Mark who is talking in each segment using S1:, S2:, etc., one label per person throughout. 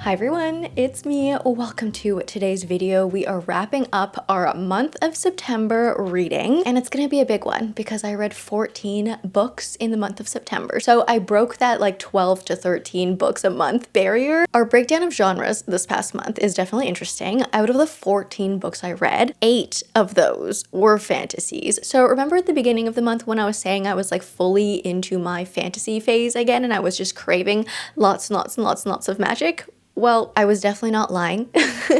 S1: Hi everyone, it's me. Welcome to today's video. We are wrapping up our month of September reading, and it's gonna be a big one because I read 14 books in the month of September. So I broke that like 12 to 13 books a month barrier. Our breakdown of genres this past month is definitely interesting. Out of the 14 books I read, 8 of those were fantasies. So remember at the beginning of the month when I was saying I was like fully into my fantasy phase again and I was just craving lots and lots and lots and lots of magic? Well, I was definitely not lying.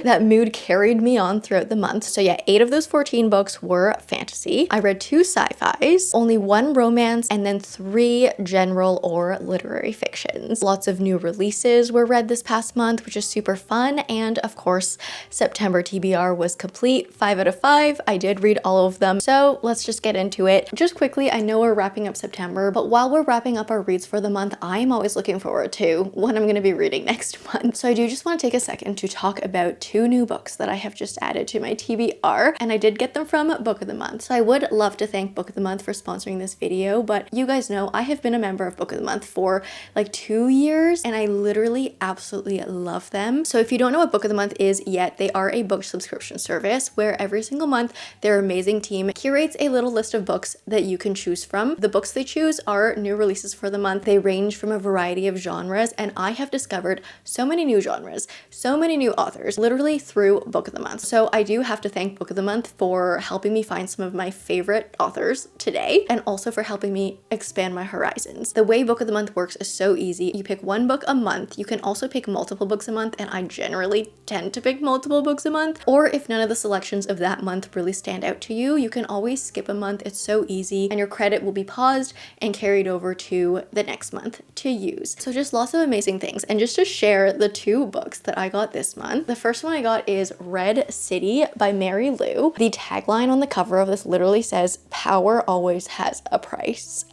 S1: That mood carried me on throughout the month. So yeah, 8 of those 14 books were fantasy. I read 2 sci-fis, only 1 romance, and then 3 general or literary fictions. Lots of new releases were read this past month, which is super fun. And of course, September TBR was complete, 5 out of 5. I did read all of them. So let's just get into it. Just quickly, I know we're wrapping up September, but while we're wrapping up our reads for the month, I'm always looking forward to what I'm gonna be reading next month. So I do just want to take a second to talk about 2 new books that I have just added to my TBR, and I did get them from Book of the Month. So I would love to thank Book of the Month for sponsoring this video, but you guys know I have been a member of Book of the Month for like 2 years, and I literally absolutely love them. So if you don't know what Book of the Month is yet, they are a book subscription service where every single month their amazing team curates a little list of books that you can choose from. The books they choose are new releases for the month. They range from a variety of genres, and I have discovered so many new genres, so many new authors, literally through Book of the Month. So I do have to thank Book of the Month for helping me find some of my favorite authors today, and also for helping me expand my horizons. The way Book of the Month works is so easy. You pick 1 book a month. You can also pick multiple books a month, and I generally tend to pick multiple books a month. Or if none of the selections of that month really stand out to you, you can always skip a month. It's so easy, and your credit will be paused and carried over to the next month to use. So just lots of amazing things. And just to share the 2 books that I got this month. The first one I got is Red City by Mary Lou. The tagline on the cover of this literally says, "Power always has a price."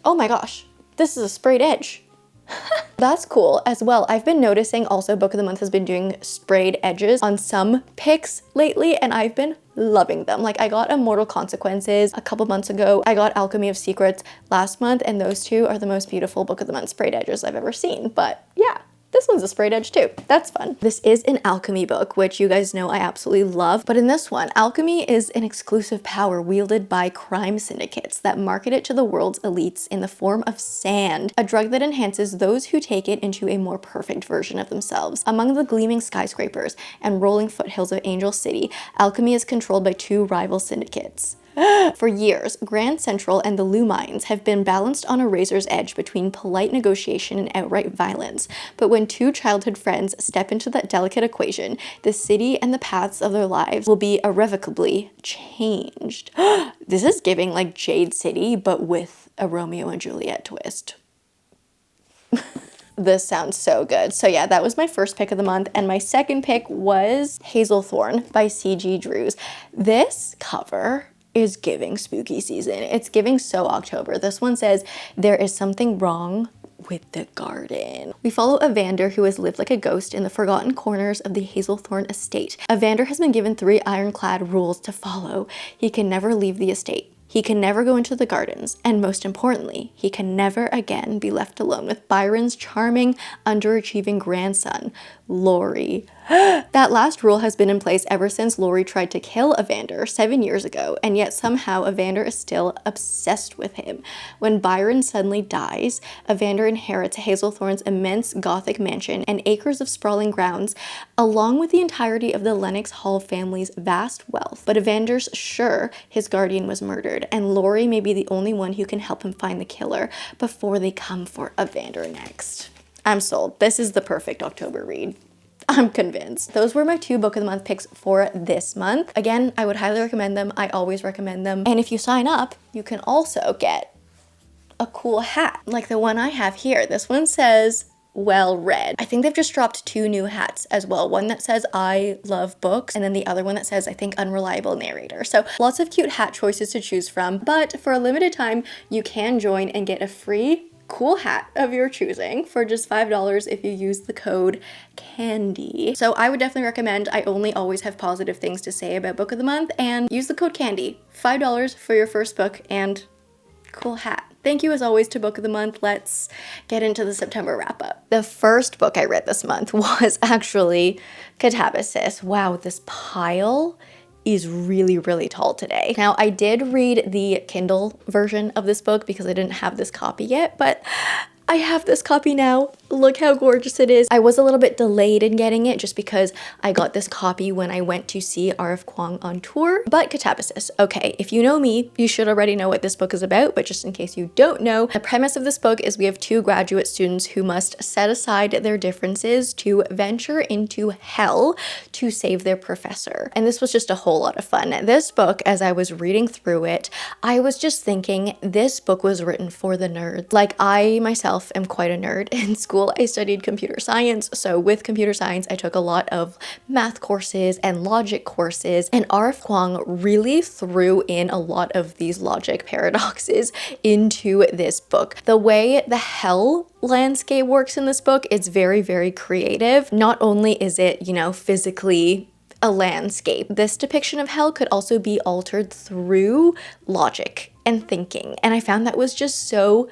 S1: Oh my gosh, this is a sprayed edge. That's cool as well. I've been noticing also Book of the Month has been doing sprayed edges on some picks lately, and I've been loving them. Like I got Immortal Consequences a couple months ago. I got Alchemy of Secrets last month, and those 2 are the most beautiful Book of the Month sprayed edges I've ever seen. But yeah, this one's a sprayed edge too. That's fun. This is an alchemy book, which you guys know I absolutely love. But in this one, alchemy is an exclusive power wielded by crime syndicates that market it to the world's elites in the form of sand, a drug that enhances those who take it into a more perfect version of themselves. Among the gleaming skyscrapers and rolling foothills of Angel City, alchemy is controlled by 2 rival syndicates. For years, Grand Central and the Lou Mines have been balanced on a razor's edge between polite negotiation and outright violence. But when 2 childhood friends step into that delicate equation, the city and the paths of their lives will be irrevocably changed. This is giving like Jade City, but with a Romeo and Juliet twist. This sounds so good. So yeah, that was my first pick of the month, and my second pick was Hazelthorn by C.G. Drews. This cover is giving spooky season. It's giving so October. This one says, "There is something wrong with the garden." We follow Evander, who has lived like a ghost in the forgotten corners of the Hazelthorn estate. Evander has been given 3 ironclad rules to follow. He can never leave the estate. He can never go into the gardens, and most importantly, he can never again be left alone with Byron's charming, underachieving grandson, Laurie. That last rule has been in place ever since Laurie tried to kill Evander 7 years ago, and yet somehow Evander is still obsessed with him. When Byron suddenly dies, Evander inherits Hazelthorn's immense Gothic mansion and acres of sprawling grounds, along with the entirety of the Lennox Hall family's vast wealth. But Evander's sure his guardian was murdered, and Laurie may be the only one who can help him find the killer before they come for Evander next. I'm sold. This is the perfect October read. I'm convinced. Those were my 2 Book of the Month picks for this month. Again, I would highly recommend them. I always recommend them. And if you sign up, you can also get a cool hat like the one I have here. This one says, "Well read." I think they've just dropped 2 new hats as well. One that says "I love books," and then the other one that says, I think, "Unreliable Narrator." So lots of cute hat choices to choose from. But for a limited time, you can join and get a free cool hat of your choosing for just $5 if you use the code CANDY. So I would definitely recommend. I only always have positive things to say about Book of the Month, and use the code CANDY. $5 for your first book and cool hat. thank you as always to Book of the Month. Let's get into the September wrap up. The first book I read this month was actually Katabasis. Wow, this pile is really, really tall today. Now, I did read the Kindle version of this book because I didn't have this copy yet, but I have this copy now. Look how gorgeous it is. I was a little bit delayed in getting it just because I got this copy when I went to see R.F. Kuang on tour. But Katabasis, okay, if you know me, you should already know what this book is about, but just in case you don't know, the premise of this book is we have two graduate students who must set aside their differences to venture into hell to save their professor. And this was just a whole lot of fun. This book, as I was reading through it, I was just thinking this book was written for the nerds. Like, I myself am quite a nerd. In school, I studied computer science. So with computer science, I took a lot of math courses and logic courses, and R.F. Kuang really threw in a lot of these logic paradoxes into this book. The way the hell landscape works in this book is very, very creative. Not only is it, you know, physically a landscape, this depiction of hell could also be altered through logic and thinking. And I found that was just so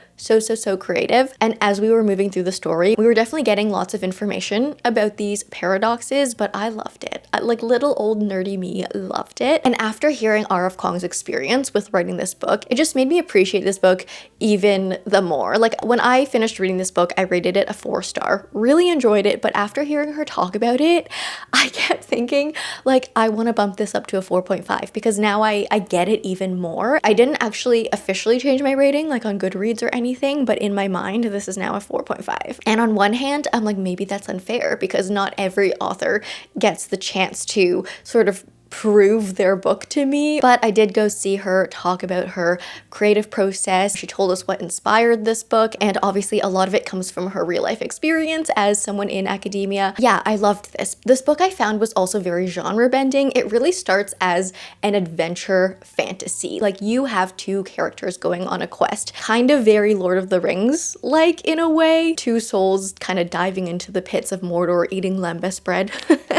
S1: creative. And as we were moving through the story, we were definitely getting lots of information about these paradoxes, but I loved it. Like, little old nerdy me loved it. And after hearing R.F. Kuang's experience with writing this book, it just made me appreciate this book even the more. Like, when I finished reading this book, I rated it a 4-star. Really enjoyed it, but after hearing her talk about it, I kept thinking, like, I want to bump this up to a 4.5 because now I get it even more. I didn't actually officially change my rating, like on Goodreads or anything, but in my mind, this is now a 4.5. And on one hand, I'm like, maybe that's unfair because not every author gets the chance to sort of prove their book to me. But I did go see her talk about her creative process. She told us what inspired this book, and obviously a lot of it comes from her real life experience as someone in academia. Yeah, I loved this. This book I found was also very genre bending. It really starts as an adventure fantasy. Like, you have two characters going on a quest, kind of very Lord of the Rings like in a way. Two souls kind of diving into the pits of Mordor eating lembas bread.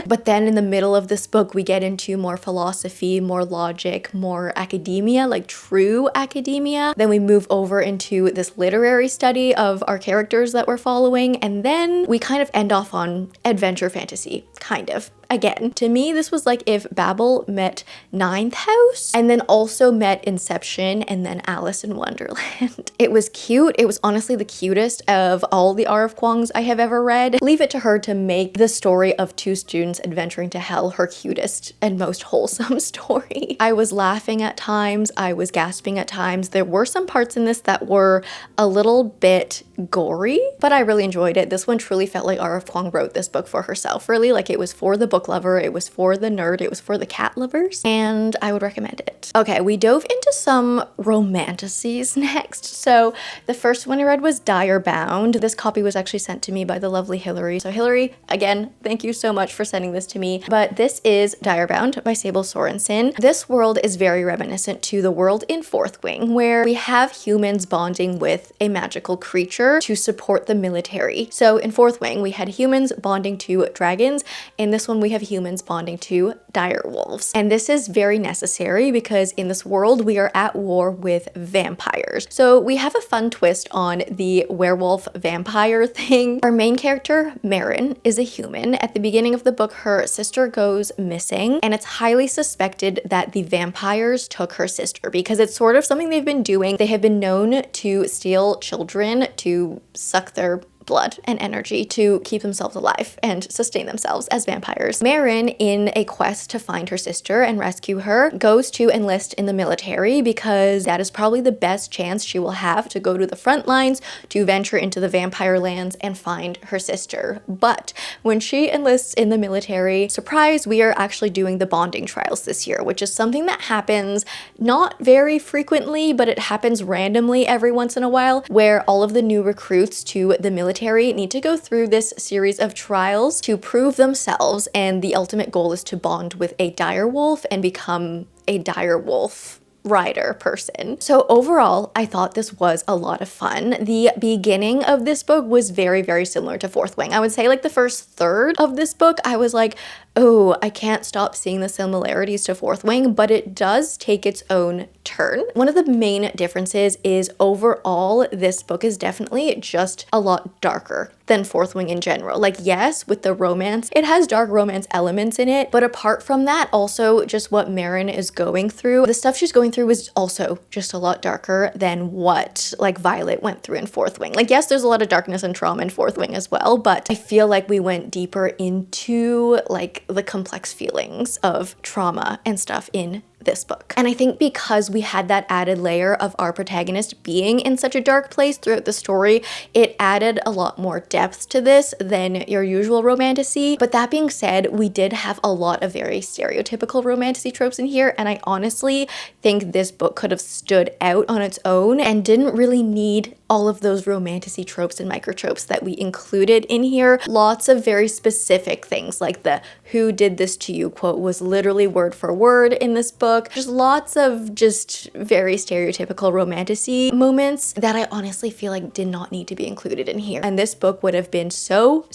S1: But then in the middle of this book, we get into more philosophy, more logic, more academia, like true academia. Then we move over into this literary study of our characters that we're following, and then we kind of end off on adventure fantasy, kind of. Again, to me, this was like if Babel met Ninth House and then also met Inception and then Alice in Wonderland. It was cute. It was honestly the cutest of all the R.F. Kuangs I have ever read. Leave it to her to make the story of two students adventuring to hell her cutest and most wholesome story. I was laughing at times. I was gasping at times. There were some parts in this that were a little bit gory, but I really enjoyed it. This one truly felt like R.F. Kuang wrote this book for herself, really. Like, it was for the book lover, it was for the nerd, it was for the cat lovers, and I would recommend it. Okay, we dove into some romantasies next. So the first one I read was Direbound. This copy was actually sent to me by the lovely Hillary. So Hillary, again, thank you so much for sending this to me. But this is Direbound by Sable Sorensen. This world is very reminiscent to the world in Fourth Wing, where we have humans bonding with a magical creature to support the military. So in Fourth Wing, we had humans bonding to dragons. In this one, we have humans bonding to dire wolves. And this is very necessary because in this world, we are at war with vampires. So we have a fun twist on the werewolf vampire thing. Our main character, Marin, is a human. At the beginning of the book, her sister goes missing, and it's highly suspected that the vampires took her sister because it's sort of something they've been doing. They have been known to steal children to suck their blood and energy to keep themselves alive and sustain themselves as vampires. Marin, in a quest to find her sister and rescue her, goes to enlist in the military because that is probably the best chance she will have to go to the front lines, to venture into the vampire lands and find her sister. But when she enlists in the military, surprise, we are actually doing the bonding trials this year, which is something that happens not very frequently, but it happens randomly every once in a while, where all of the new recruits to the military need to go through this series of trials to prove themselves, and the ultimate goal is to bond with a dire wolf and become a dire wolf rider person. So overall, I thought this was a lot of fun. The beginning of this book was very, very similar to Fourth Wing. I would say like the first third of this book, I was like, oh, I can't stop seeing the similarities to Fourth Wing, but it does take its own turn. One of the main differences is overall, this book is definitely just a lot darker than Fourth Wing in general. Like, yes, with the romance, it has dark romance elements in it, but apart from that, also just what Marin is going through, the stuff she's going through is also just a lot darker than what like Violet went through in Fourth Wing. Like, yes, there's a lot of darkness and trauma in Fourth Wing as well, but I feel like we went deeper into like the complex feelings of trauma and stuff in this book. And I think because we had that added layer of our protagonist being in such a dark place throughout the story, it added a lot more depth to this than your usual romantasy. But that being said, we did have a lot of very stereotypical romantasy tropes in here, and I honestly think this book could have stood out on its own and didn't really need all of those romantasy tropes and microtropes that we included in here. Lots of very specific things, like the "who did this to you" quote was literally word for word in this book. Just lots of just very stereotypical romantasy moments that I honestly feel like did not need to be included in here. And this book would have been so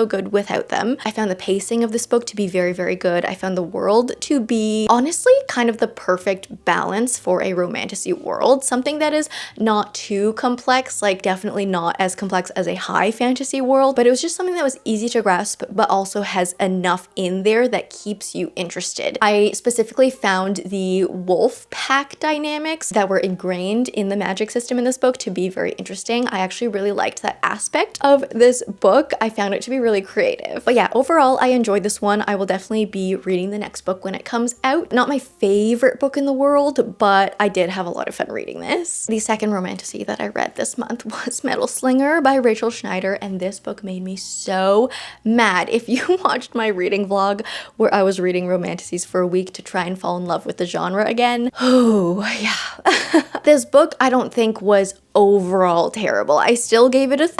S1: good without them. I found the pacing of this book to be very good. I found the world to be honestly kind of the perfect balance for a romantasy world. Something that is not too complex, like definitely not as complex as a high fantasy world, but it was just something that was easy to grasp, but also has enough in there that keeps you interested. I specifically found the wolf pack dynamics that were ingrained in the magic system in this book to be very interesting. I actually really liked that aspect of this book. I found it to be really creative. But yeah, overall, I enjoyed this one. I will definitely be reading the next book when it comes out. Not my favorite book in the world, but I did have a lot of fun reading this. The second romantasy that I read this month was Metal Slinger by Rachel Schneider, and this book made me so mad. If you watched my reading vlog where I was reading romantasies for a week to try and fall in love with the genre again, oh yeah. This book I don't think was overall terrible. I still gave it a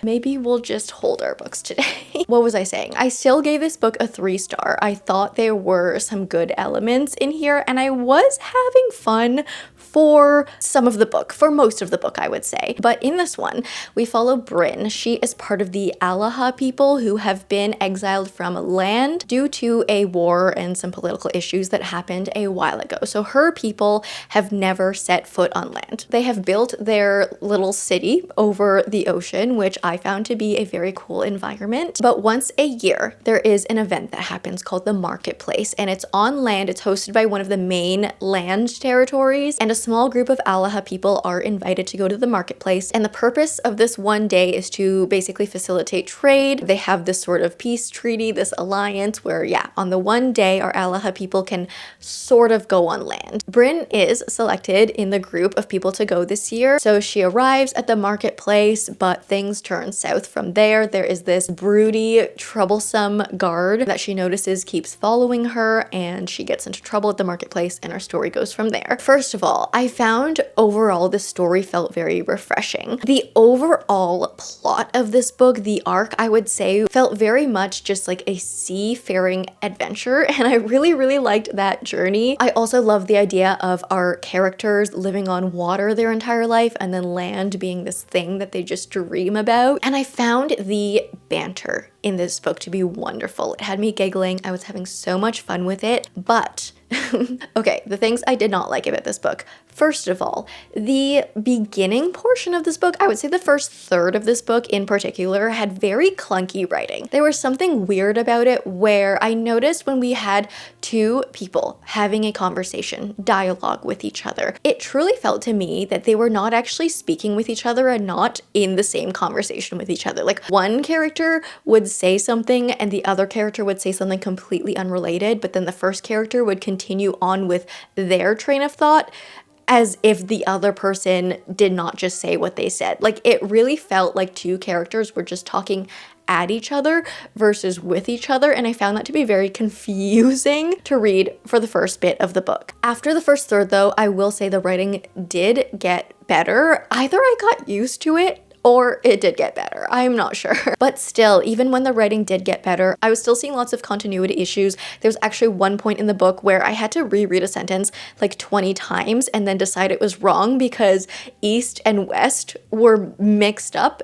S1: Maybe we'll just hold our books today. What was I saying? I still gave this book a 3-star. I thought there were some good elements in here, and I was having fun for some of the book, for most of the book, I would say. But in this one, we follow Bryn. She is part of the Alaha people who have been exiled from land due to a war and some political issues that happened a while ago. So her people have never set foot on land. They have built their little city over the ocean, which I found to be a very cool environment. But once a year, there is an event that happens called the Marketplace, and it's on land. It's hosted by one of the main land territories, and a small group of Alaha people are invited to go to the marketplace. And the purpose of this one day is to basically facilitate trade. They have this sort of peace treaty, this alliance where, yeah, on the one day, our Alaha people can sort of go on land. Bryn is selected in the group of people to go this year. So she arrives at the marketplace, but things turn south from there. There is this broody, troublesome guard that she notices keeps following her, and she gets into trouble at the marketplace, and our story goes from there. First of all, I found overall the story felt very refreshing. The overall plot of this book, the arc, I would say, felt very much just like a seafaring adventure, and I really liked that journey. I also love the idea of our characters living on water their entire life and then land being this thing that they just dream about. And I found the banter in this book to be wonderful. It had me giggling. I was having so much fun with it, but okay, the things I did not like about this book. First of all, the beginning portion of this book, I would say the first third of this book in particular, had very clunky writing. There was something weird about it where I noticed when we had two people having a conversation, dialogue with each other, it truly felt to me that they were not actually speaking with each other and not in the same conversation with each other. Like, one character would say something and the other character would say something completely unrelated, but then the first character would continue on with their train of thought as if the other person did not just say what they said. Like, it really felt like two characters were just talking at each other versus with each other, and I found that to be very confusing to read for the first bit of the book. After the first third, though, I will say the writing did get better. Either I got used to it Or it did get better. I'm not sure. But still, even when the writing did get better, I was still seeing lots of continuity issues. There was actually one point in the book where I had to reread a sentence like 20 times and then decide it was wrong because east and west were mixed up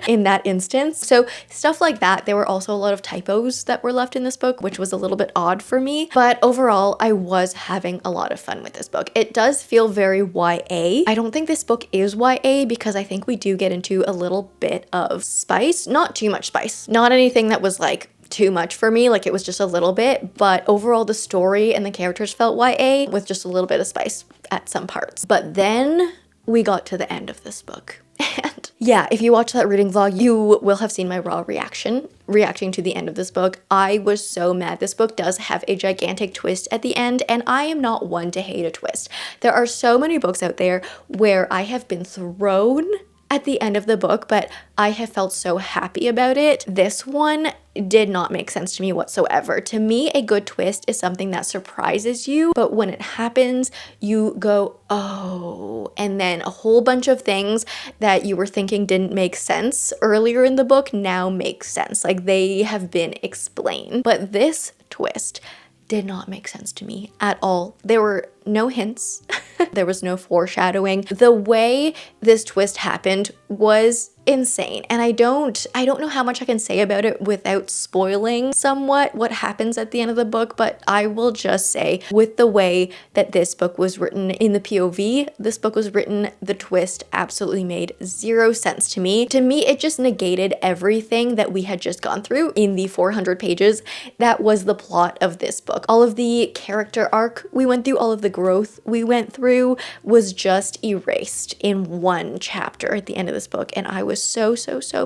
S1: in that instance. So stuff like that. There were also a lot of typos that were left in this book, which was a little bit odd for me. But overall, I was having a lot of fun with this book. It does feel very YA. I don't think this book is YA because I think we do get into a little bit of spice. Not too much spice. Not anything that was like too much for me, like it was just a little bit, but overall the story and the characters felt YA with just a little bit of spice at some parts. But then we got to the end of this book. And yeah, if you watch that reading vlog, you will have seen my raw reacting to the end of this book. I was so mad. This book does have a gigantic twist at the end, and I am not one to hate a twist. There are so many books out there where I have been thrown at the end of the book, but I have felt so happy about it. This one did not make sense to me whatsoever. To me, a good twist is something that surprises you, but when it happens, you go, oh, and then a whole bunch of things that you were thinking didn't make sense earlier in the book now make sense. Like they have been explained. But this twist did not make sense to me at all. There were no hints. There was no foreshadowing. The way this twist happened was insane. And I don't know how much I can say about it without spoiling somewhat what happens at the end of the book, but I will just say with the way that this book was written in the POV, this book was written, the twist absolutely made zero sense to me. To me, it just negated everything that we had just gone through in the 400 pages. That was the plot of this book. All of the character arc we went through, all of the growth we went through was just erased in one chapter at the end of this book, and I was so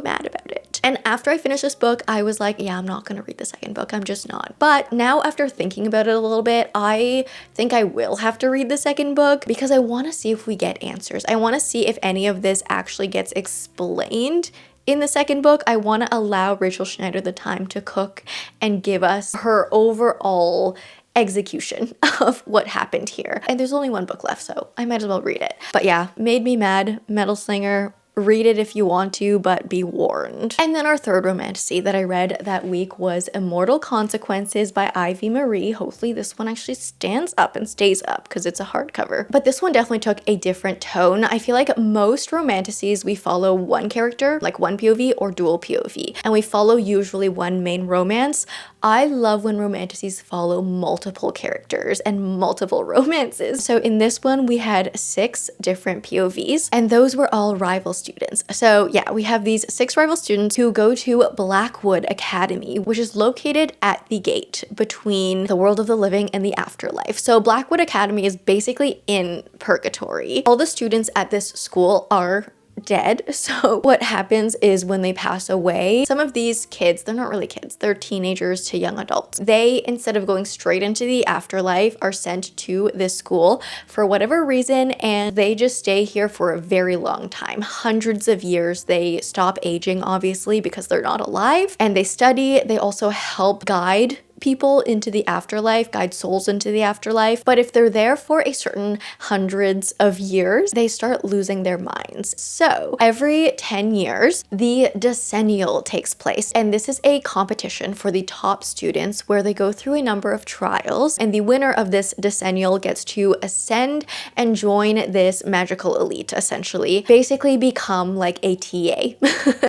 S1: mad about it. And after I finished this book, I was like, yeah, I'm not gonna read the second book. I'm just not. But now after thinking about it a little bit, I think I will have to read the second book because I want to see if we get answers. I want to see if any of this actually gets explained in the second book. I want to allow Rachel Schneider the time to cook and give us her overall execution of what happened here. And there's only one book left, so I might as well read it. But yeah, made me mad. Metal Slinger. Read it if you want to, but be warned. And then our third romantasy that I read that week was Immortal Consequences by Ivy Marie. Hopefully this one actually stands up and stays up because it's a hardcover. But this one definitely took a different tone. I feel like most romantasies we follow one character, like one POV or dual POV, and we follow usually one main romance. I love when romantasies follow multiple characters and multiple romances. So in this one, we had 6 different POVs, and those were all rival students. So yeah, we have these 6 rival students who go to Blackwood Academy, which is located at the gate between the world of the living and the afterlife. So Blackwood Academy is basically in purgatory. All the students at this school are dead. So what happens is when they pass away, some of these kids, they're not really kids, they're teenagers to young adults. They, instead of going straight into the afterlife, are sent to this school for whatever reason, and they just stay here for a very long time, hundreds of years. They stop aging, obviously, because they're not alive, and they study. They also help guide people into the afterlife, guide souls into the afterlife. But if they're there for a certain hundreds of years, they start losing their minds. So every 10 years, the decennial takes place. And this is a competition for the top students where they go through a number of trials. And the winner of this decennial gets to ascend and join this magical elite, essentially. Basically become like a TA.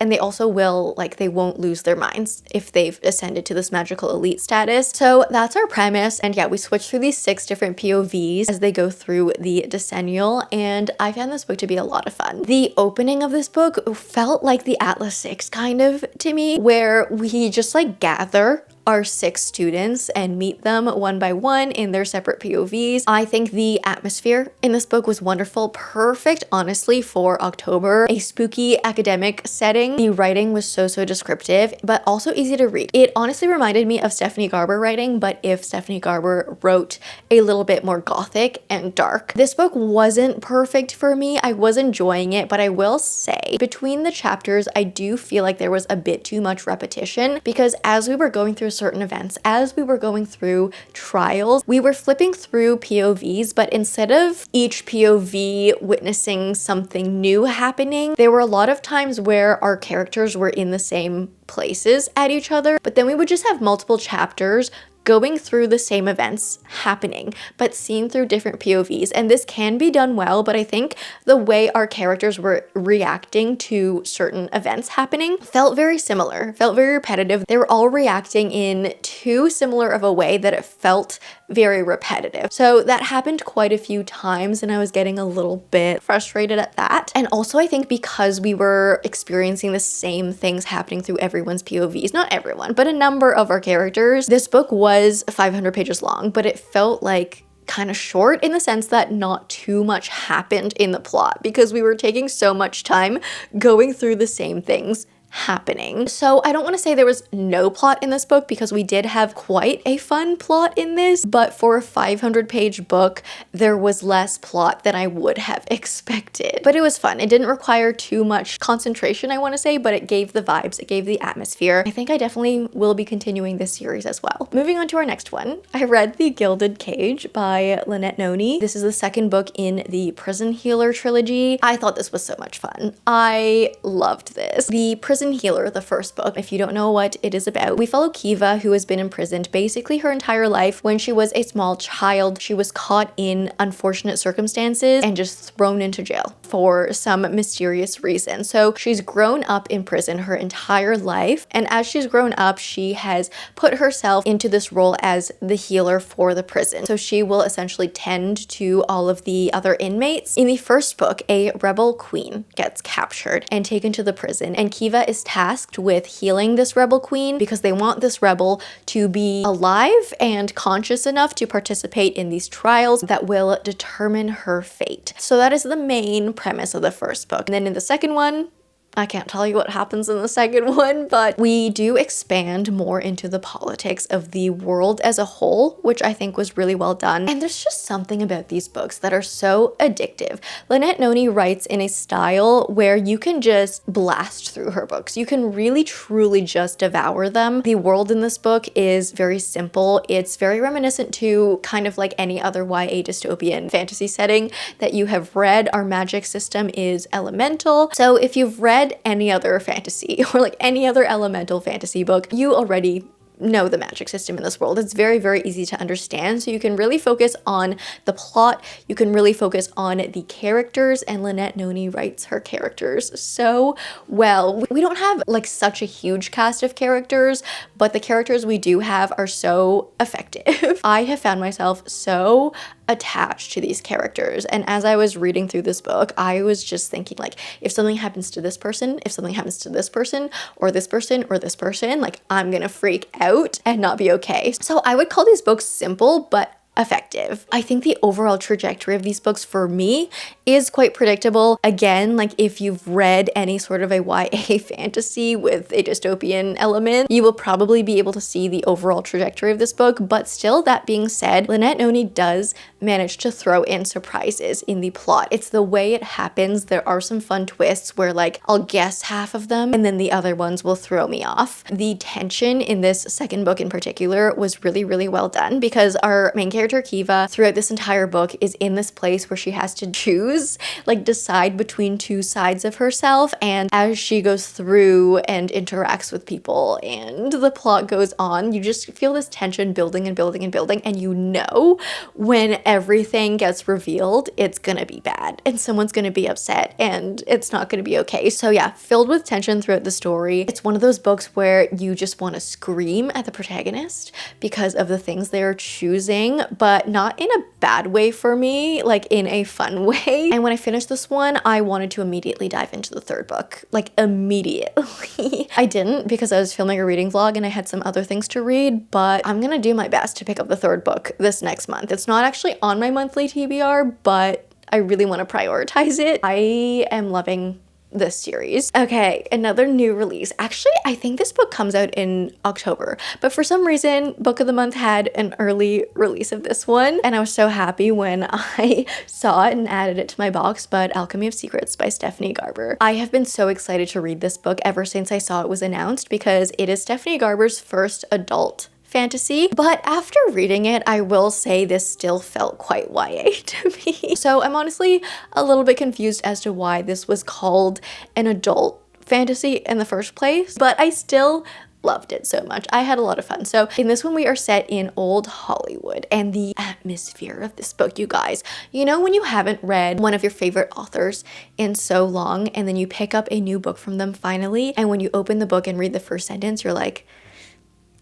S1: And they also will, like, they won't lose their minds if they've ascended to this magical elite status. So that's our premise. And yeah, we switch through these 6 different POVs as they go through the decennial, and I found this book to be a lot of fun. The opening of this book felt like the Atlas 6 kind of to me, where we just like gather our 6 students and meet them one by one in their separate POVs. I think the atmosphere in this book was wonderful, perfect, honestly, for October, a spooky academic setting. The writing was so descriptive, but also easy to read. It honestly reminded me of Stephanie Garber writing, but if Stephanie Garber wrote a little bit more gothic and dark. This book wasn't perfect for me. I was enjoying it, but I will say between the chapters, I do feel like there was a bit too much repetition, because as we were going through certain events. As we were going through trials, we were flipping through POVs, but instead of each POV witnessing something new happening, there were a lot of times where our characters were in the same places at each other, but then we would just have multiple chapters going through the same events happening, but seen through different POVs. And this can be done well, but I think the way our characters were reacting to certain events happening felt very similar, felt very repetitive. They were all reacting in too similar of a way that it felt very repetitive. So that happened quite a few times and I was getting a little bit frustrated at that. And also I think because we were experiencing the same things happening through everyone's POVs, not everyone, but a number of our characters, this book was 500 pages long, but it felt like kind of short in the sense that not too much happened in the plot because we were taking so much time going through the same things happening. So I don't want to say there was no plot in this book because we did have quite a fun plot in this, but for a 500-page book, there was less plot than I would have expected. But it was fun. It didn't require too much concentration, I want to say, but it gave the vibes, it gave the atmosphere. I think I definitely will be continuing this series as well. Moving on to our next one, I read The Gilded Cage by Lynette Noni. This is the second book in the Prison Healer trilogy. I thought this was so much fun. I loved this. The Prison Healer, the first book, if you don't know what it is about, we follow Kiva, who has been imprisoned basically her entire life. When she was a small child, she was caught in unfortunate circumstances and just thrown into jail for some mysterious reason. So she's grown up in prison her entire life, and as she's grown up, she has put herself into this role as the healer for the prison. So she will essentially tend to all of the other inmates. In the first book, a rebel queen gets captured and taken to the prison, and Kiva is tasked with healing this rebel queen because they want this rebel to be alive and conscious enough to participate in these trials that will determine her fate. So that is the main premise of the first book. And then in the second one, I can't tell you what happens in the second one, but we do expand more into the politics of the world as a whole, which I think was really well done. And there's just something about these books that are so addictive. Lynette Noni writes in a style where you can just blast through her books. You can really truly just devour them. The world in this book is very simple. It's very reminiscent to kind of like any other YA dystopian fantasy setting that you have read. Our magic system is elemental. So if you've read any other fantasy or like any other elemental fantasy book, you already know the magic system in this world. It's very, very easy to understand. So you can really focus on the plot. You can really focus on the characters, and Lynette Noni writes her characters so well. We don't have like such a huge cast of characters, but the characters we do have are so effective. I have found myself so attached to these characters, and as I was reading through this book, I was just thinking like, if something happens to this person, if something happens to this person, or this person, or this person, like I'm gonna freak out and not be okay. So I would call these books simple but effective. I think the overall trajectory of these books for me is quite predictable. Again, like if you've read any sort of a YA fantasy with a dystopian element, you will probably be able to see the overall trajectory of this book. But still, that being said, Lynette Noni does manage to throw in surprises in the plot. It's the way it happens. There are some fun twists where like I'll guess half of them and then the other ones will throw me off. The tension in this second book in particular was really, really well done because our main character Kiva throughout this entire book is in this place where she has to choose, like decide between two sides of herself, and as she goes through and interacts with people and the plot goes on, you just feel this tension building and building and building, and you know when everything gets revealed, it's gonna be bad and someone's gonna be upset and it's not gonna be okay. So yeah, filled with tension throughout the story. It's one of those books where you just want to scream at the protagonist because of the things they're choosing, but not in a bad way for me, like in a fun way. And when I finished this one, I wanted to immediately dive into the third book, like immediately. I didn't because I was filming a reading vlog and I had some other things to read, but I'm gonna do my best to pick up the third book this next month. It's not actually on my monthly TBR, but I really want to prioritize it. I am loving this series. Okay, another new release. Actually, I think this book comes out in October, but for some reason, Book of the Month had an early release of this one, and I was so happy when I saw it and added it to my box. But Alchemy of Secrets by Stephanie Garber. I have been so excited to read this book ever since I saw it was announced, because it is Stephanie Garber's first adult fantasy, but after reading it, I will say this still felt quite YA to me. So I'm honestly a little bit confused as to why this was called an adult fantasy in the first place, but I still loved it so much. I had a lot of fun. So in this one, we are set in old Hollywood, and the atmosphere of this book, you guys, you know when you haven't read one of your favorite authors in so long, and then you pick up a new book from them finally, and when you open the book and read the first sentence, you're like,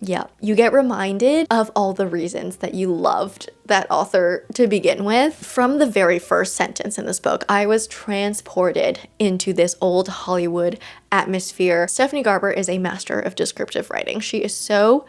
S1: yeah, you get reminded of all the reasons that you loved that author to begin with. From the very first sentence in this book, I was transported into this old Hollywood atmosphere. Stephanie Garber is a master of descriptive writing. She is so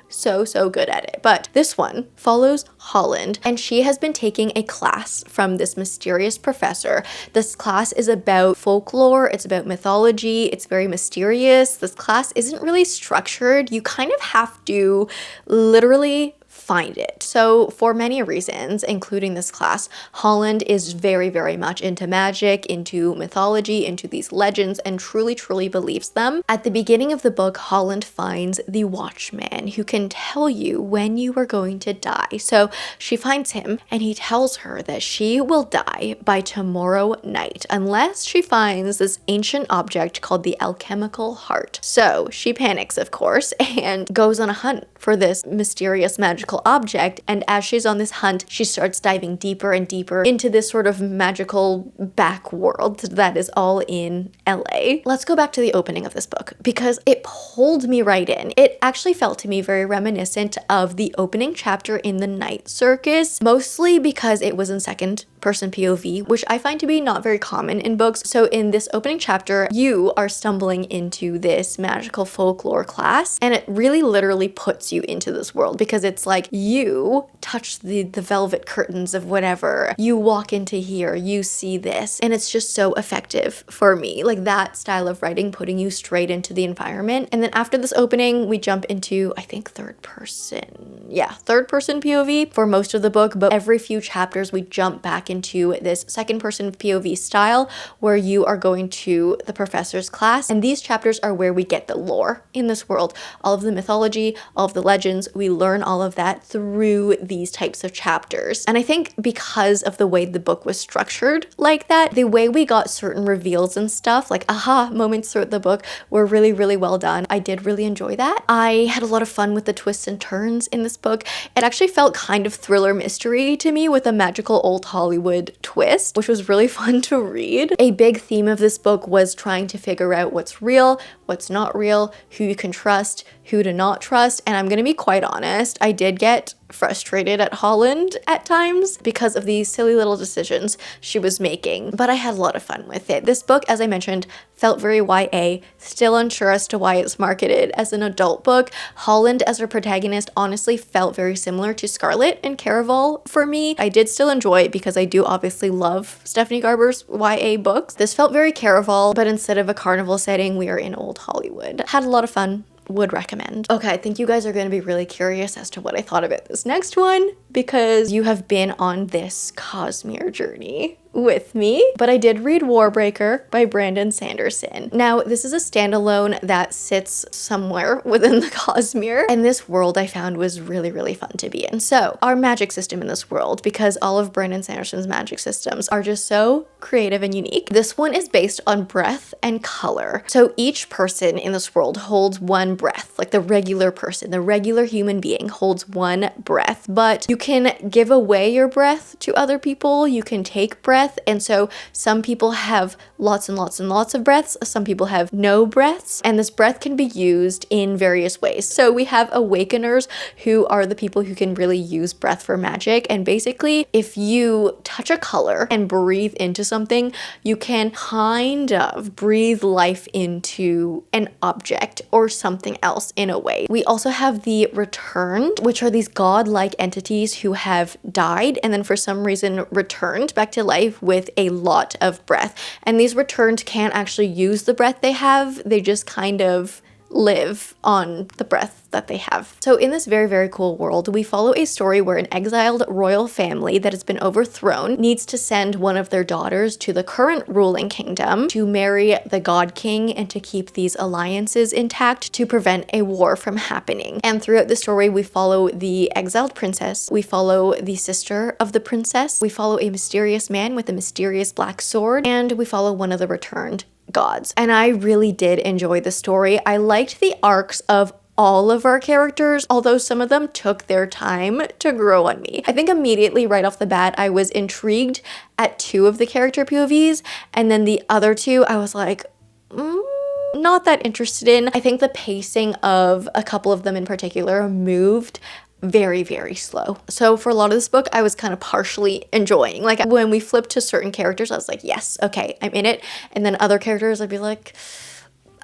S1: good at it. But this one follows Holland, and she has been taking a class from this mysterious professor. This class is about folklore, it's about mythology, it's very mysterious. This class isn't really structured. You kind of have to literally find it. So for many reasons, including this class, Holland is very much into magic, into mythology, into these legends, and truly believes them. At the beginning of the book, Holland finds the Watchman, who can tell you when you are going to die. So she finds him, and he tells her that she will die by tomorrow night unless she finds this ancient object called the alchemical heart. So she panics, of course, and goes on a hunt for this mysterious magical object, and as she's on this hunt, she starts diving deeper and deeper into this sort of magical back world that is all in LA. Let's go back to the opening of this book, because it pulled me right in. It actually felt to me very reminiscent of the opening chapter in The Night Circus, mostly because it was in second person POV, which I find to be not very common in books. So in this opening chapter, you are stumbling into this magical folklore class, and it really literally puts you into this world, because it's like you touch the velvet curtains of whatever, you walk into here, you see this, and it's just so effective for me. Like that style of writing, putting you straight into the environment. And then after this opening, we jump into, I think, third person POV for most of the book, but every few chapters we jump back into this second person POV style where you are going to the professor's class, and these chapters are where we get the lore in this world, all of the mythology, all of the legends. We learn all of that through these types of chapters. And I think because of the way the book was structured like that, the way we got certain reveals and stuff, like aha moments throughout the book, were really well done. I did really enjoy that. I had a lot of fun with the twists and turns in this book. It actually felt kind of thriller mystery to me with a magical old Hollywood twist, which was really fun to read. A big theme of this book was trying to figure out what's real, what's not real, who you can trust, who to not trust. And I'm gonna be quite honest, I did get frustrated at Holland at times because of these silly little decisions she was making, but I had a lot of fun with it. This book, as I mentioned, felt very YA, still unsure as to why it's marketed as an adult book. Holland as her protagonist honestly felt very similar to Scarlet and Caraval for me. I did still enjoy it because I do obviously love Stephanie Garber's YA books. This felt very Caraval, but instead of a carnival setting, we are in old Hollywood. Had a lot of fun. Would recommend. Okay, I think you guys are going to be really curious as to what I thought about this next one, because you have been on this Cosmere journey with me, but I did read Warbreaker by Brandon Sanderson. Now, this is a standalone that sits somewhere within the Cosmere, and this world I found was really fun to be in. So, our magic system in this world, because all of Brandon Sanderson's magic systems are just so creative and unique. This one is based on breath and color. So each person in this world holds one breath, like the regular person, the regular human being holds one breath, but you can give away your breath to other people, you can take breath. And so some people have lots and lots of breaths, some people have no breaths, and this breath can be used in various ways. So we have awakeners, who are the people who can really use breath for magic, and basically if you touch a color and breathe into something, you can kind of breathe life into an object or something else in a way. We also have the returned, which are these godlike entities POVs who have died and then for some reason returned back to life with a lot of breath. And these returned can't actually use the breath they have. They just kind of live on the breath that they have. So in this very, very cool world, we follow a story where an exiled royal family that has been overthrown needs to send one of their daughters to the current ruling kingdom to marry the god king and to keep these alliances intact to prevent a war from happening. And throughout the story, we follow the exiled princess, we follow the sister of the princess, we follow a mysterious man with a mysterious black sword, and we follow one of the returned gods. And I really did enjoy the story. I liked the arcs of all of our characters, although some of them took their time to grow on me. I think immediately right off the bat, I was intrigued at 2 of the character POVs, and then the other 2, I was like, not that interested in. I think the pacing of a couple of them in particular moved very, very slow. So for a lot of this book, I was kind of partially enjoying. Like when we flipped to certain characters, I was like, yes, okay, I'm in it. And then other characters, I'd be like,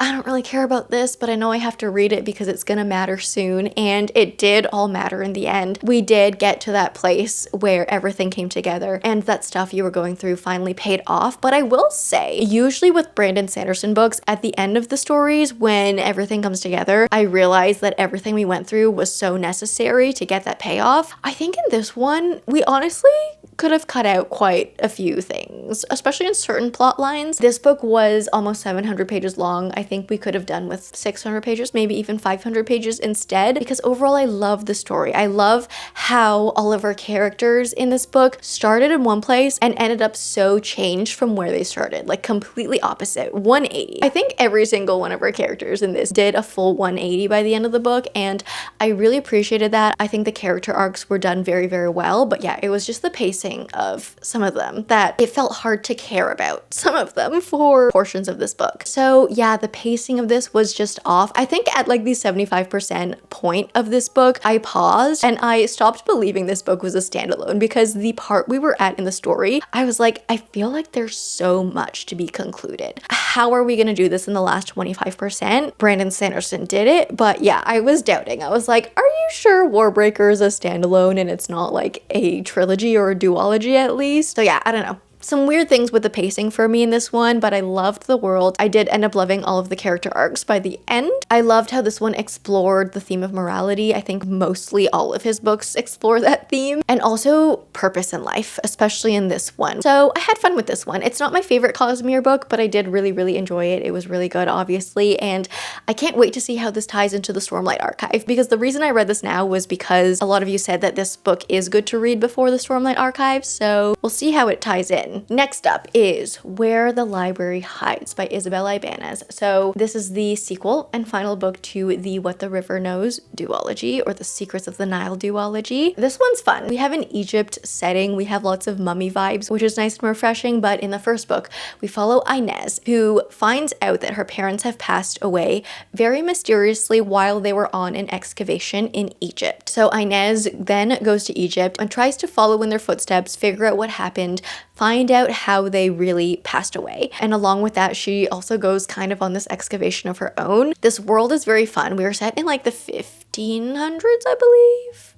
S1: I don't really care about this, but I know I have to read it because it's gonna matter soon. And it did all matter in the end. We did get to that place where everything came together and that stuff you were going through finally paid off. But I will say, usually with Brandon Sanderson books, at the end of the stories, when everything comes together, I realized that everything we went through was so necessary to get that payoff. I think in this one, we honestly could have cut out quite a few things, especially in certain plot lines. This book was almost 700 pages long. I think we could have done with 600 pages, maybe even 500 pages instead, because overall I love the story. I love how all of our characters in this book started in one place and ended up so changed from where they started, like completely opposite, 180. I think every single one of our characters in this did a full 180 by the end of the book, and I really appreciated that. I think the character arcs were done very, very well, but yeah, it was just the pacing of some of them that it felt hard to care about, some of them, for portions of this book. So yeah, the pacing of this was just off. I think at like the 75% point of this book, I paused and I stopped believing this book was a standalone, because the part we were at in the story, I was like, I feel like there's so much to be concluded. How are we gonna do this in the last 25%? Brandon Sanderson did it, but yeah, I was doubting. I was like, are you sure Warbreaker is a standalone and it's not like a trilogy or a duology at least? So yeah, I don't know. Some weird things with the pacing for me in this one, but I loved the world. I did end up loving all of the character arcs by the end. I loved how this one explored the theme of morality. I think mostly all of his books explore that theme, and also purpose in life, especially in this one. So I had fun with this one. It's not my favorite Cosmere book, but I did really, really enjoy it. It was really good, obviously, and I can't wait to see how this ties into the Stormlight Archive, because the reason I read this now was because a lot of you said that this book is good to read before the Stormlight Archive, so we'll see how it ties in. Next up is Where the Library Hides by Isabel Ibanez. So this is the sequel and final book to the What the River Knows duology, or the Secrets of the Nile duology. This one's fun. We have an Egypt setting. We have lots of mummy vibes, which is nice and refreshing. But in the first book, we follow Inez, who finds out that her parents have passed away very mysteriously while they were on an excavation in Egypt. So Inez then goes to Egypt and tries to follow in their footsteps, figure out what happened, find out how they really passed away. And along with that, she also goes kind of on this excavation of her own. This world is very fun. We were set in like the 1500s, I believe.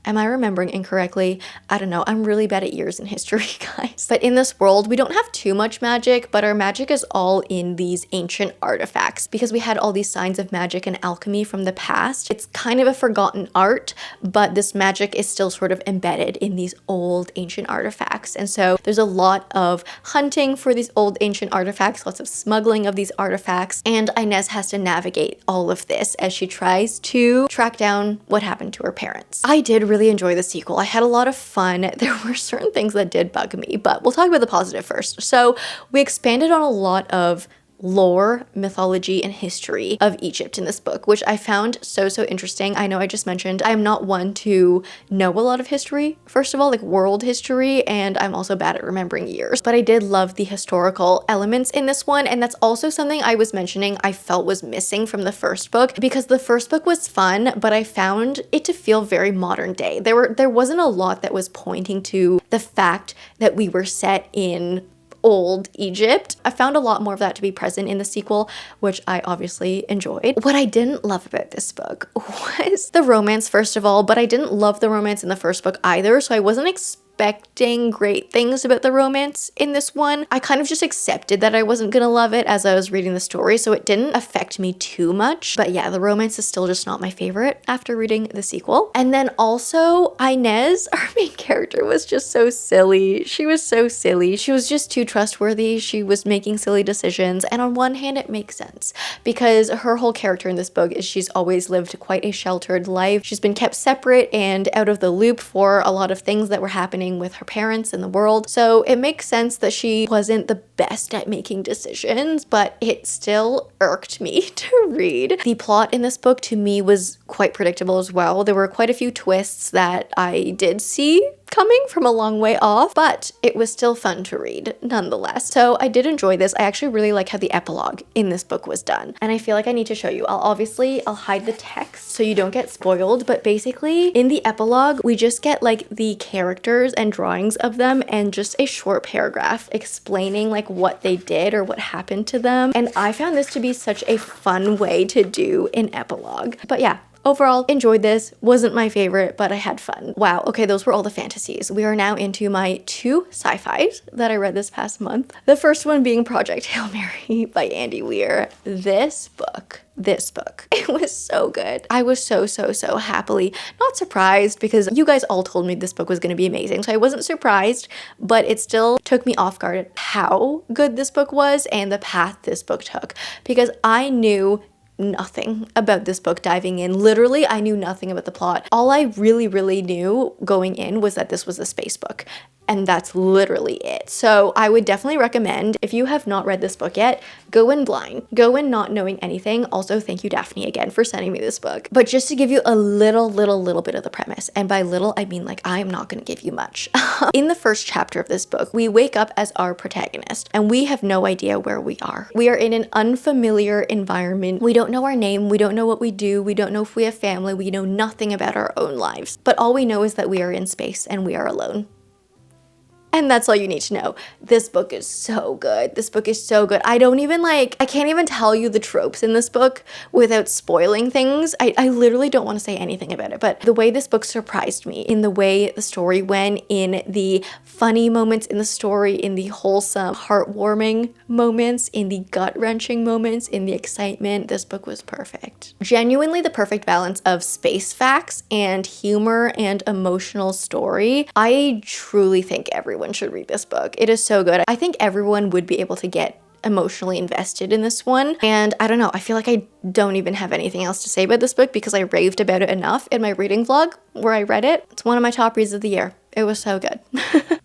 S1: Am I remembering incorrectly? I don't know. I'm really bad at years in history, guys. But in this world, we don't have too much magic, but our magic is all in these ancient artifacts, because we had all these signs of magic and alchemy from the past. It's kind of a forgotten art, but this magic is still sort of embedded in these old ancient artifacts. And so there's a lot of hunting for these old ancient artifacts, lots of smuggling of these artifacts, and Inez has to navigate all of this as she tries to track down what happened to her parents. I did really enjoy the sequel. I had a lot of fun. There were certain things that did bug me, but we'll talk about the positive first. So we expanded on a lot of lore, mythology, and history of Egypt in this book, which I found so interesting. I know I just mentioned I'm not one to know a lot of history, first of all, like world history, and I'm also bad at remembering years, but I did love the historical elements in this one, and that's also something I was mentioning I felt was missing from the first book, because the first book was fun, but I found it to feel very modern day. There wasn't a lot that was pointing to the fact that we were set in old Egypt. I found a lot more of that to be present in the sequel, which I obviously enjoyed. What I didn't love about this book was the romance, first of all, but I didn't love the romance in the first book either, so I wasn't expecting great things about the romance in this one. I kind of just accepted that I wasn't gonna love it as I was reading the story, so it didn't affect me too much. But yeah, the romance is still just not my favorite after reading the sequel. And then also, Inez, our main character, was just so silly. She was so silly. She was just too trustworthy. She was making silly decisions. And on one hand, it makes sense because her whole character in this book is she's always lived quite a sheltered life. She's been kept separate and out of the loop for a lot of things that were happening with her parents and the world. So it makes sense that she wasn't the best at making decisions, but it still irked me to read. The plot in this book to me was quite predictable as well. There were quite a few twists that I did see coming from a long way off, but it was still fun to read nonetheless. So I did enjoy this. I actually really like how the epilogue in this book was done. And I feel like I need to show you. I'll hide the text so you don't get spoiled, but basically in the epilogue, we just get like the characters and drawings of them and just a short paragraph explaining like what they did or what happened to them. And I found this to be such a fun way to do an epilogue. But yeah, overall, enjoyed this. Wasn't my favorite, but I had fun. Wow, okay, those were all the fantasies. We are now into my 2 sci-fis that I read this past month. The first one being Project Hail Mary by Andy Weir. This book, it was so good. I was so happily not surprised because you guys all told me this book was going to be amazing. So I wasn't surprised, but it still took me off guard at how good this book was and the path this book took because I knew nothing about this book diving in. Literally, I knew nothing about the plot. All I really knew going in was that this was a space book. And that's literally it. So I would definitely recommend, if you have not read this book yet, go in blind. Go in not knowing anything. Also, thank you, Daphne, again, for sending me this book. But just to give you a little bit of the premise, and by little, I mean like I am not going to give you much. In the first chapter of this book, we wake up as our protagonist, and we have no idea where we are. We are in an unfamiliar environment. We don't know our name. We don't know what we do. We don't know if we have family. We know nothing about our own lives. But all we know is that we are in space and we are alone. And that's all you need to know. This book is so good. This book is so good. I can't even tell you the tropes in this book without spoiling things. I literally don't want to say anything about it, but the way this book surprised me, in the way the story went, in the funny moments in the story, in the wholesome, heartwarming moments, in the gut-wrenching moments, in the excitement, this book was perfect. Genuinely the perfect balance of space facts and humor and emotional story. I truly think everyone should read this book. It is so good. I think everyone would be able to get emotionally invested in this one. And I don't know, I feel like I don't even have anything else to say about this book because I raved about it enough in my reading vlog where I read it. It's one of my top reads of the year. It was so good.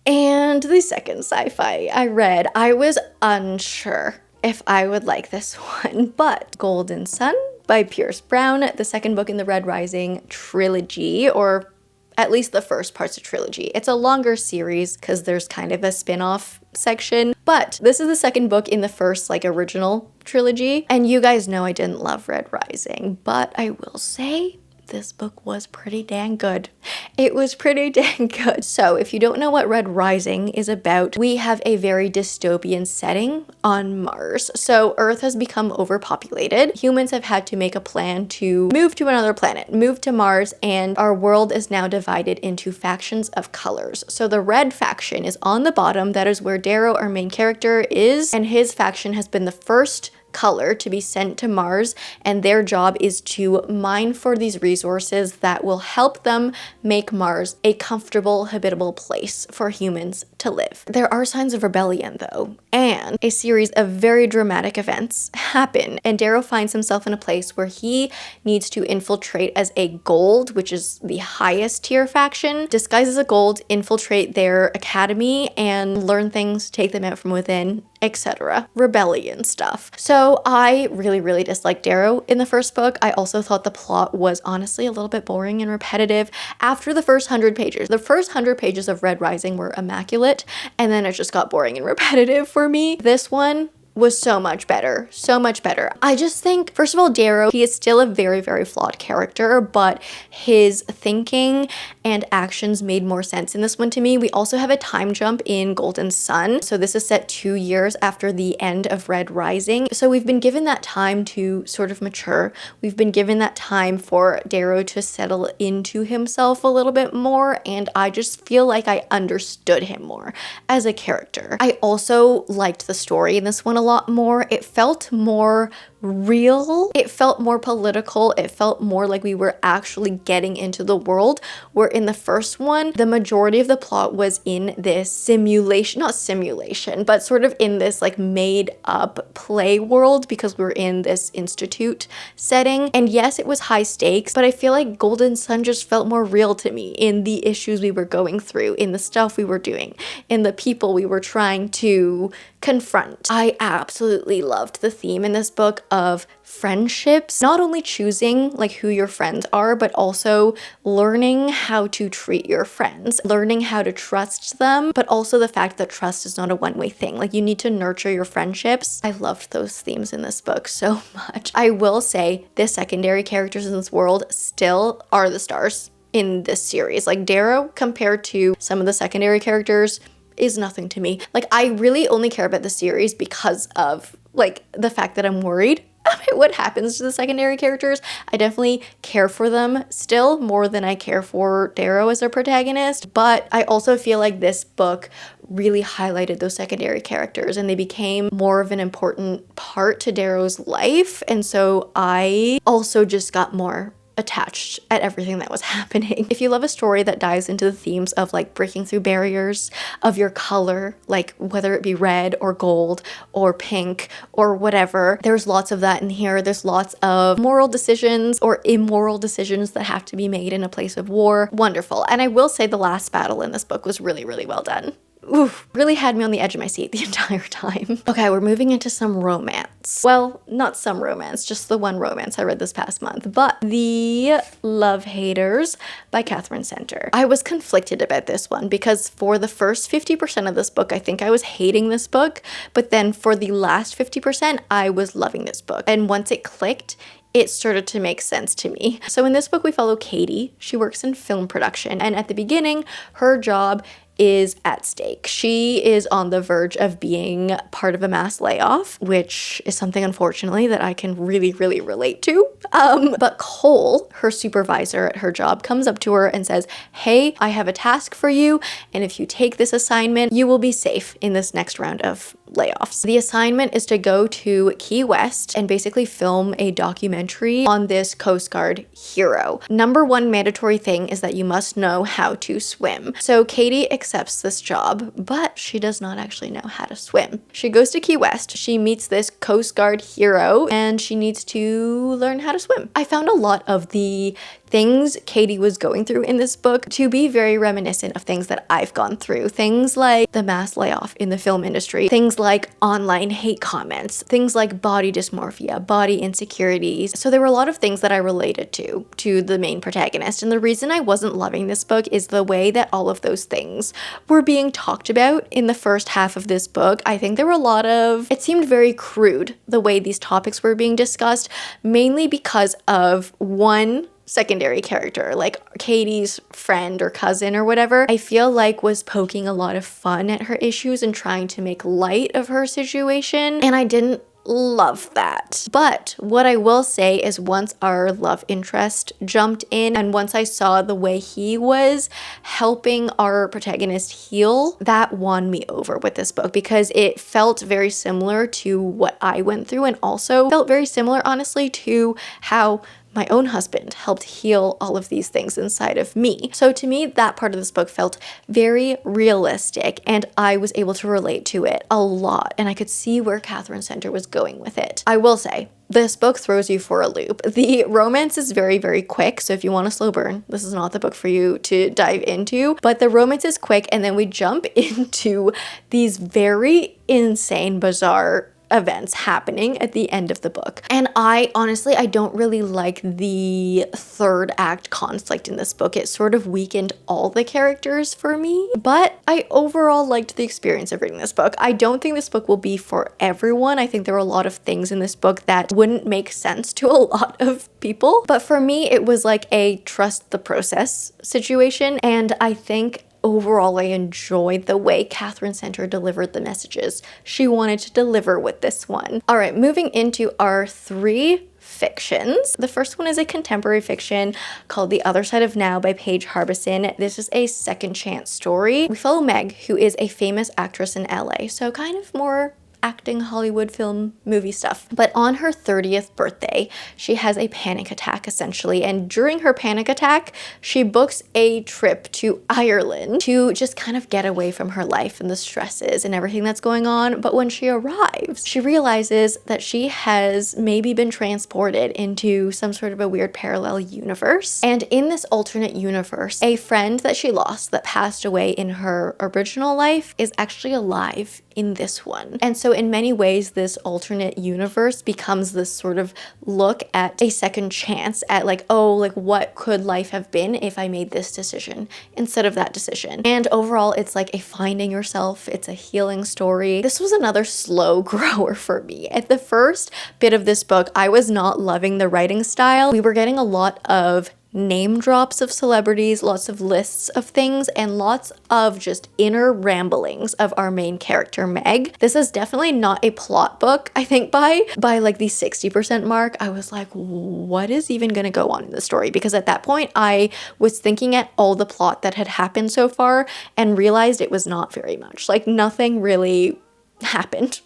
S1: And the second sci-fi I read, I was unsure if I would like this one, but Golden Sun by Pierce Brown, the second book in the Red Rising trilogy, or at least the first part's a trilogy. It's a longer series because there's kind of a spin-off section, but this is the second book in the first original trilogy. And you guys know I didn't love Red Rising, but I will say this book was pretty dang good. It was pretty dang good. So if you don't know what Red Rising is about, we have a very dystopian setting on Mars. So Earth has become overpopulated. Humans have had to make a plan to move to another planet, move to Mars, and our world is now divided into factions of colors. So the red faction is on the bottom. That is where Darrow, our main character, is, and his faction has been the first color to be sent to Mars, and their job is to mine for these resources that will help them make Mars a comfortable, habitable place for humans to live. There are signs of rebellion though, and a series of very dramatic events happen, and Darrow finds himself in a place where he needs to infiltrate as a gold, which is the highest tier faction, disguise as a gold, infiltrate their academy and learn things, take them out from within, etc. Rebellion stuff. So I really disliked Darrow in the first book. I also thought the plot was honestly a little bit boring and repetitive after the first 100 pages. The first 100 pages of Red Rising were immaculate, and then it just got boring and repetitive for me. This one, was so much better. So much better. I just think, first of all, Darrow, he is still a very, very flawed character, but his thinking and actions made more sense in this one to me. We also have a time jump in Golden Sun. So this is set 2 years after the end of Red Rising. So we've been given that time to sort of mature. We've been given that time for Darrow to settle into himself a little bit more, and I just feel like I understood him more as a character. I also liked the story in this one a lot more. It felt more real. It felt more political. It felt more like we were actually getting into the world, where in the first one, the majority of the plot was in this simulation, not simulation, but sort of in this like made up play world because we were in this institute setting. And yes, it was high stakes, but I feel like Golden Sun just felt more real to me in the issues we were going through, in the stuff we were doing, in the people we were trying to confront. I absolutely loved the theme in this book of friendships, not only choosing like who your friends are, but also learning how to treat your friends, learning how to trust them, but also the fact that trust is not a one-way thing. Like you need to nurture your friendships. I loved those themes in this book so much. I will say the secondary characters in this world still are the stars in this series. Like Darrow compared to some of the secondary characters is nothing to me. Like I really only care about the series because of like the fact that I'm worried about what happens to the secondary characters. I definitely care for them still more than I care for Darrow as a protagonist, but I also feel like this book really highlighted those secondary characters and they became more of an important part to Darrow's life, and so I also just got more attached at everything that was happening. If you love a story that dives into the themes of like breaking through barriers of your color, like whether it be red or gold or pink or whatever, there's lots of that in here. There's lots of moral decisions or immoral decisions that have to be made in a place of war. Wonderful. And I will say the last battle in this book was really, really well done. Oof, really had me on the edge of my seat the entire time. Okay, we're moving into some romance. Well, not some romance, just the one romance I read this past month, but The Love Haters by Catherine Center. I was conflicted about this one because for the first 50% of this book, I think I was hating this book, but then for the last 50%, I was loving this book. And once it clicked, it started to make sense to me. So in this book, we follow Katie. She works in film production, and at the beginning, her job is at stake. She is on the verge of being part of a mass layoff, which is something, unfortunately, that I can really, really relate to. But Cole, her supervisor at her job, comes up to her and says, hey, I have a task for you, and if you take this assignment, you will be safe in this next round of layoffs. The assignment is to go to Key West and basically film a documentary on this Coast Guard hero. Number one mandatory thing is that you must know how to swim. So Katie accepts this job, but she does not actually know how to swim. She goes to Key West, she meets this Coast Guard hero, and she needs to learn how to swim. I found a lot of the things Katie was going through in this book to be very reminiscent of things that I've gone through. Things like the mass layoff in the film industry, things like online hate comments, things like body dysmorphia, body insecurities. So there were a lot of things that I related to the main protagonist. And the reason I wasn't loving this book is the way that all of those things were being talked about in the first half of this book. I think there were a lot of, it seemed very crude the way these topics were being discussed, mainly because of one secondary character, like Katie's friend or cousin or whatever, I feel like was poking a lot of fun at her issues and trying to make light of her situation, and I didn't love that. But what I will say is once our love interest jumped in and once I saw the way he was helping our protagonist heal, that won me over with this book because it felt very similar to what I went through and also felt very similar, honestly, to how my own husband helped heal all of these things inside of me. So to me, that part of this book felt very realistic and I was able to relate to it a lot and I could see where Catherine Center was going with it. I will say, this book throws you for a loop. The romance is very, very quick, so if you want a slow burn, this is not the book for you to dive into, but the romance is quick and then we jump into these very insane, bizarre events happening at the end of the book. And I honestly, I don't really like the third act conflict in this book. It sort of weakened all the characters for me, but I overall liked the experience of reading this book. I don't think this book will be for everyone. I think there are a lot of things in this book that wouldn't make sense to a lot of people, but for me, it was like a trust the process situation, and I think overall, I enjoyed the way Catherine Center delivered the messages she wanted to deliver with this one. All right, moving into our 3 fictions. The first one is a contemporary fiction called The Other Side of Now by Paige Harbison. This is a second chance story. We follow Meg, who is a famous actress in LA, so kind of more acting, Hollywood, film, movie stuff. But on her 30th birthday, she has a panic attack essentially. And during her panic attack, she books a trip to Ireland to just kind of get away from her life and the stresses and everything that's going on. But when she arrives, she realizes that she has maybe been transported into some sort of a weird parallel universe. And in this alternate universe, a friend that she lost that passed away in her original life is actually alive in this one. And so in many ways, this alternate universe becomes this sort of look at a second chance at like, oh, like what could life have been if I made this decision instead of that decision? And overall, it's like a finding yourself. It's a healing story. This was another slow grower for me. At the first bit of this book, I was not loving the writing style. We were getting a lot of name drops of celebrities, lots of lists of things, and lots of just inner ramblings of our main character, Meg. This is definitely not a plot book. I think by like the 60% mark, I was like, what is even gonna go on in the story? Because at that point, I was thinking at all the plot that had happened so far and realized it was not very much. Like nothing really happened.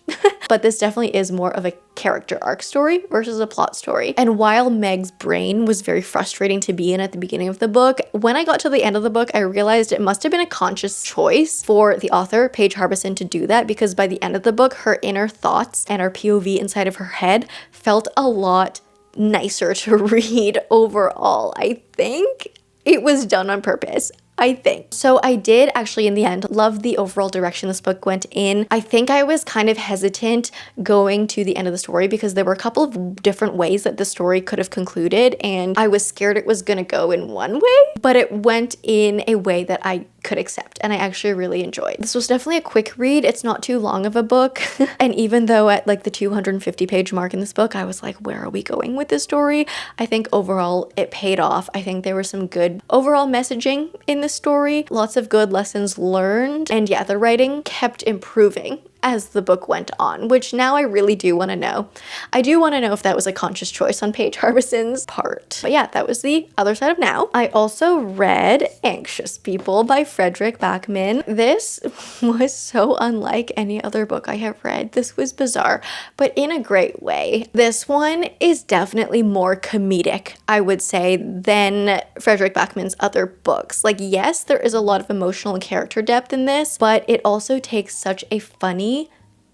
S1: But this definitely is more of a character arc story versus a plot story. And while Meg's brain was very frustrating to be in at the beginning of the book, when I got to the end of the book, I realized it must have been a conscious choice for the author, Paige Harbison, to do that, because by the end of the book, her inner thoughts and her POV inside of her head felt a lot nicer to read overall. I think it was done on purpose. I think. So I did actually in the end love the overall direction this book went in. I think I was kind of hesitant going to the end of the story because there were a couple of different ways that the story could have concluded, and I was scared it was gonna go in one way, but it went in a way that I could accept and I actually really enjoyed. This was definitely a quick read. It's not too long of a book. And even though at like the 250 page mark in this book, I was like, where are we going with this story? I think overall it paid off. I think there was some good overall messaging in the story, lots of good lessons learned, and yeah, the writing kept improving as the book went on, which now I really do want to know. I do want to know if that was a conscious choice on Paige Harbison's part. But yeah, that was The Other Side of Now. I also read Anxious People by Fredrik Backman. This was so unlike any other book I have read. This was bizarre, but in a great way. This one is definitely more comedic, I would say, than Fredrik Backman's other books. Like, yes, there is a lot of emotional and character depth in this, but it also takes such a funny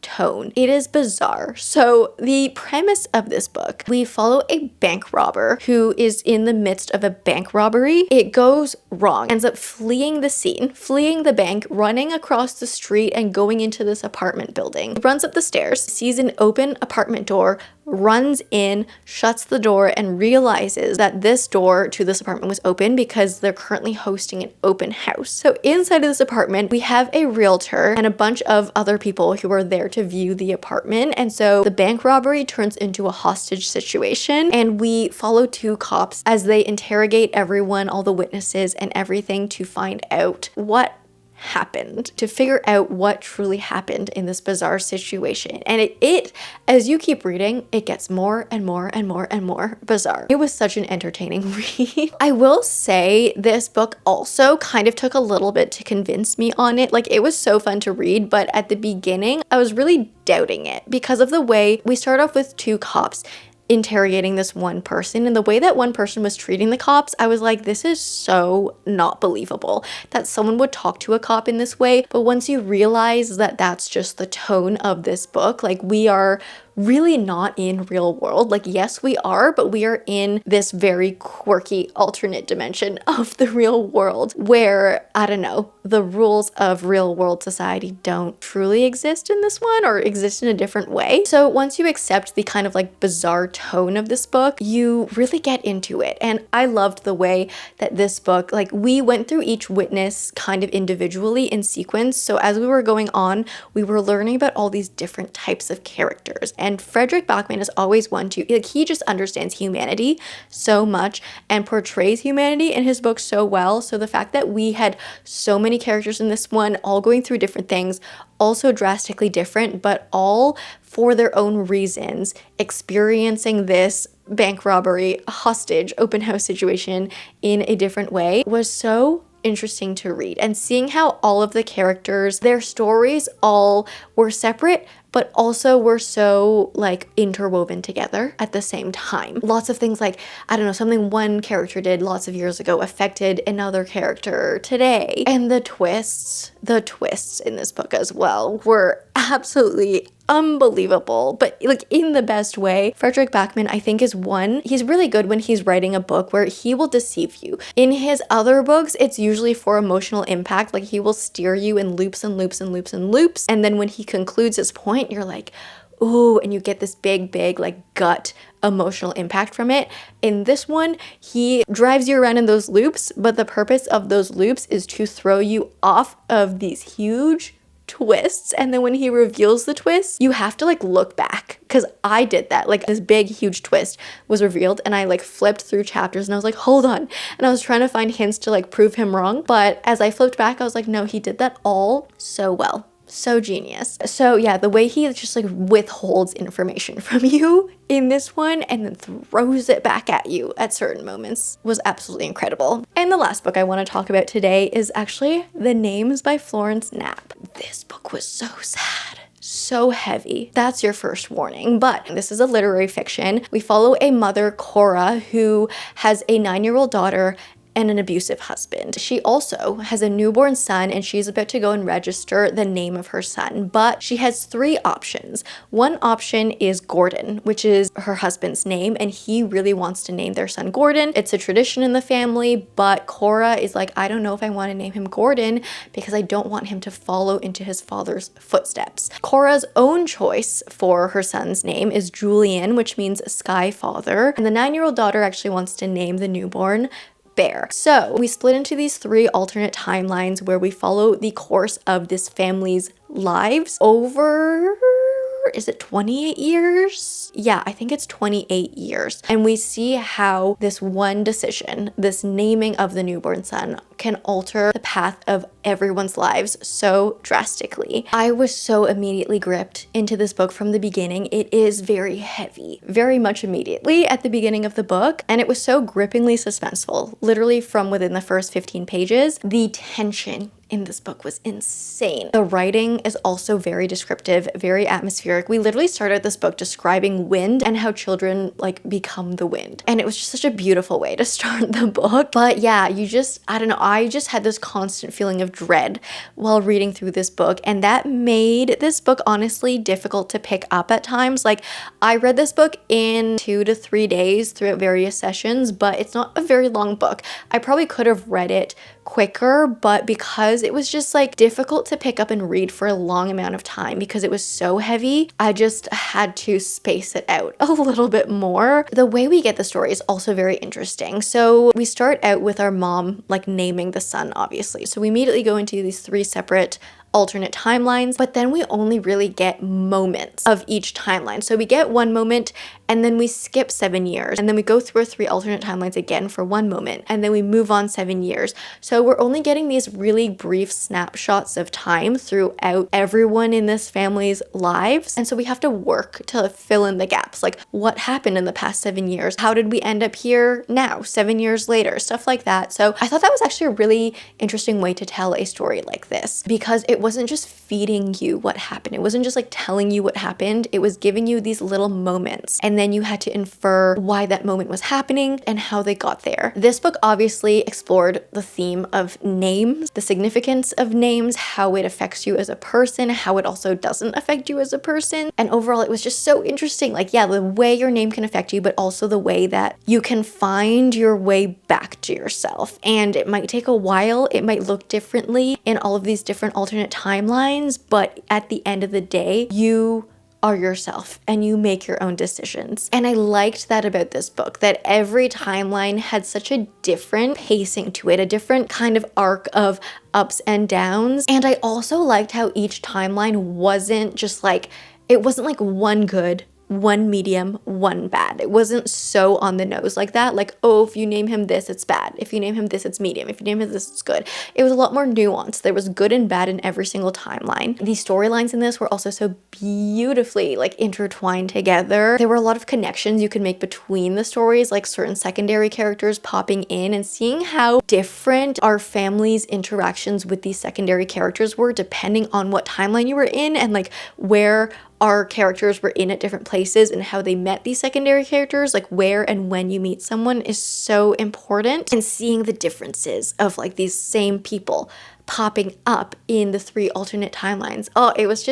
S1: tone. It is bizarre. So the premise of this book, we follow a bank robber who is in the midst of a bank robbery. It goes wrong, ends up fleeing the scene, fleeing the bank, running across the street and going into this apartment building. He runs up the stairs, sees an open apartment door, runs in, shuts the door, and realizes that this door to this apartment was open because they're currently hosting an open house. So inside of this apartment, we have a realtor and a bunch of other people who are there to view the apartment. And so the bank robbery turns into a hostage situation, and we follow 2 cops as they interrogate everyone, all the witnesses and everything, to find out what happened, to figure out what truly happened in this bizarre situation. And it as you keep reading, it gets more and more and more and more bizarre. It was such an entertaining read. I will say this book also kind of took a little bit to convince me on it. Like, it was so fun to read, but at the beginning I was really doubting it because of the way we start off with 2 cops interrogating this one person, and the way that one person was treating the cops, I was like, this is so not believable that someone would talk to a cop in this way. But once you realize that that's just the tone of this book, like, we are really not in real world. Like, yes, we are, but we are in this very quirky alternate dimension of the real world where, I don't know, the rules of real world society don't truly exist in this one, or exist in a different way. So once you accept the kind of like bizarre tone of this book, you really get into it. And I loved the way that this book, like, we went through each witness kind of individually in sequence. So as we were going on, we were learning about all these different types of characters. And Frederick Backman is always one to, like, he just understands humanity so much and portrays humanity in his book so well. So the fact that we had so many characters in this one, all going through different things, also drastically different, but all for their own reasons, experiencing this bank robbery, hostage, open house situation in a different way, was so interesting to read. And seeing how all of the characters, their stories all were separate, but also were so like interwoven together at the same time. Lots of things like, I don't know, something one character did lots of years ago affected another character today. And the twists in this book as well were absolutely unbelievable, but like in the best way. Frederick Backman, I think, is one, he's really good when he's writing a book where he will deceive you. In his other books, it's usually for emotional impact, like he will steer you in loops and loops and loops and loops, and then when he concludes his point, you're like, ooh, and you get this big like gut emotional impact from it. In this one, he drives you around in those loops, but the purpose of those loops is to throw you off of these huge twists, and then when he reveals the twist, you have to like look back, because I did that. Like, this big huge twist was revealed and I like flipped through chapters and I was like, hold on, and I was trying to find hints to like prove him wrong, but as I flipped back, I was like, no, he did that all so well. So genius. So yeah, the way he just like withholds information from you in this one and then throws it back at you at certain moments was absolutely incredible. And the last book I want to talk about today is actually The Names by Florence Knapp. This book was so sad. So heavy. That's your first warning. But this is a literary fiction. We follow a mother, Cora, who has a 9-year-old daughter and an abusive husband. She also has a newborn son, and she's about to go and register the name of her son, but she has 3 options. One option is Gordon, which is her husband's name, and he really wants to name their son Gordon. It's a tradition in the family, but Cora is like, I don't know if I want to name him Gordon because I don't want him to follow into his father's footsteps. Cora's own choice for her son's name is Julian, which means Sky Father, and the 9-year-old daughter actually wants to name the newborn Bear. So we split into these 3 alternate timelines where we follow the course of this family's lives over, is it 28 years? Yeah, I think it's 28 years. And we see how this one decision, this naming of the newborn son, can alter the path of everyone's lives so drastically. I was so immediately gripped into this book from the beginning. It is very heavy, very much immediately at the beginning of the book, and it was so grippingly suspenseful, literally from within the first 15 pages. The tension in this book was insane. The writing is also very descriptive, very atmospheric. We literally started this book describing wind and how children like become the wind. And it was just such a beautiful way to start the book. But yeah, I don't know, I just had this constant feeling of dread while reading through this book. And that made this book honestly difficult to pick up at times. Like, I read this book in 2 to 3 days throughout various sessions, but it's not a very long book. I probably could have read it quicker, but because it was just like difficult to pick up and read for a long amount of time because it was so heavy, I just had to space it out a little bit more. The way we get the story is also very interesting. So we start out with our mom like naming the son, obviously. So we immediately go into these 3 separate alternate timelines, but then we only really get moments of each timeline. So we get one moment and then we skip 7 years, and then we go through our 3 alternate timelines again for one moment, and then we move on 7 years. So we're only getting these really brief snapshots of time throughout everyone in this family's lives. And so we have to work to fill in the gaps. Like, what happened in the past 7 years? How did we end up here now, 7 years later? Stuff like that. So I thought that was actually a really interesting way to tell a story like this, because it wasn't just feeding you what happened. It wasn't just like telling you what happened. It was giving you these little moments, and then you had to infer why that moment was happening and how they got there. This book obviously explored the theme of names, the significance of names, how it affects you as a person, how it also doesn't affect you as a person. And overall, it was just so interesting. Like, yeah, the way your name can affect you, but also the way that you can find your way back to yourself. And it might take a while. It might look differently in all of these different alternate timelines, but at the end of the day, you are yourself and you make your own decisions. And I liked that about this book, that every timeline had such a different pacing to it, a different kind of arc of ups and downs. And I also liked how each timeline wasn't just like, it wasn't like one good, one medium, one bad. It wasn't so on the nose like that. Like, oh, if you name him this, it's bad. If you name him this, it's medium. If you name him this, it's good. It was a lot more nuanced. There was good and bad in every single timeline. The storylines in this were also so beautifully like intertwined together. There were a lot of connections you could make between the stories, like certain secondary characters popping in and seeing how different our family's interactions with these secondary characters were depending on what timeline you were in, and like where our characters were in at different places and how they met these secondary characters, like where and when you meet someone is so important. And seeing the differences of like these same people popping up in the 3 alternate timelines. Oh, it was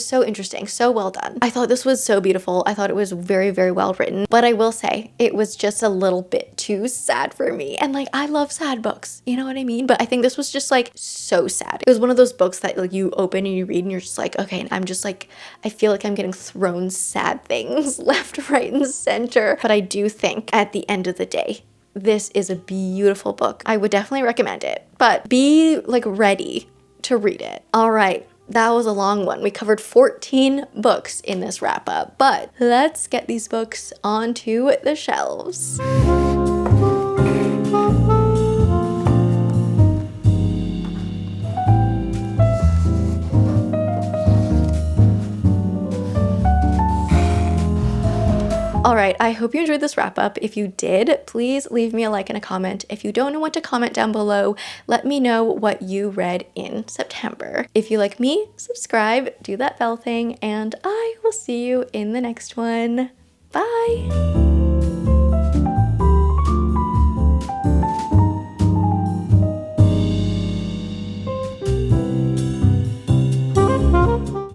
S1: so interesting, so well done. I thought this was so beautiful. I thought it was very, very well written, but I will say it was just a little bit too sad for me. And like, I love sad books, you know what I mean? But I think this was just like so sad. It was one of those books that like you open and you read and you're just like, okay, and I'm just like, I feel like I'm getting thrown sad things left, right, and center. But I do think at the end of the day, this is a beautiful book. I would definitely recommend it, but be like ready to read it. All right, that was a long one. We covered 14 books in this wrap up, but let's get these books onto the shelves. All right, I hope you enjoyed this wrap up. If you did, please leave me a like and a comment. If you don't know what to comment down below, let me know what you read in September. If you like me, subscribe, do that bell thing, and I will see you in the next one. Bye.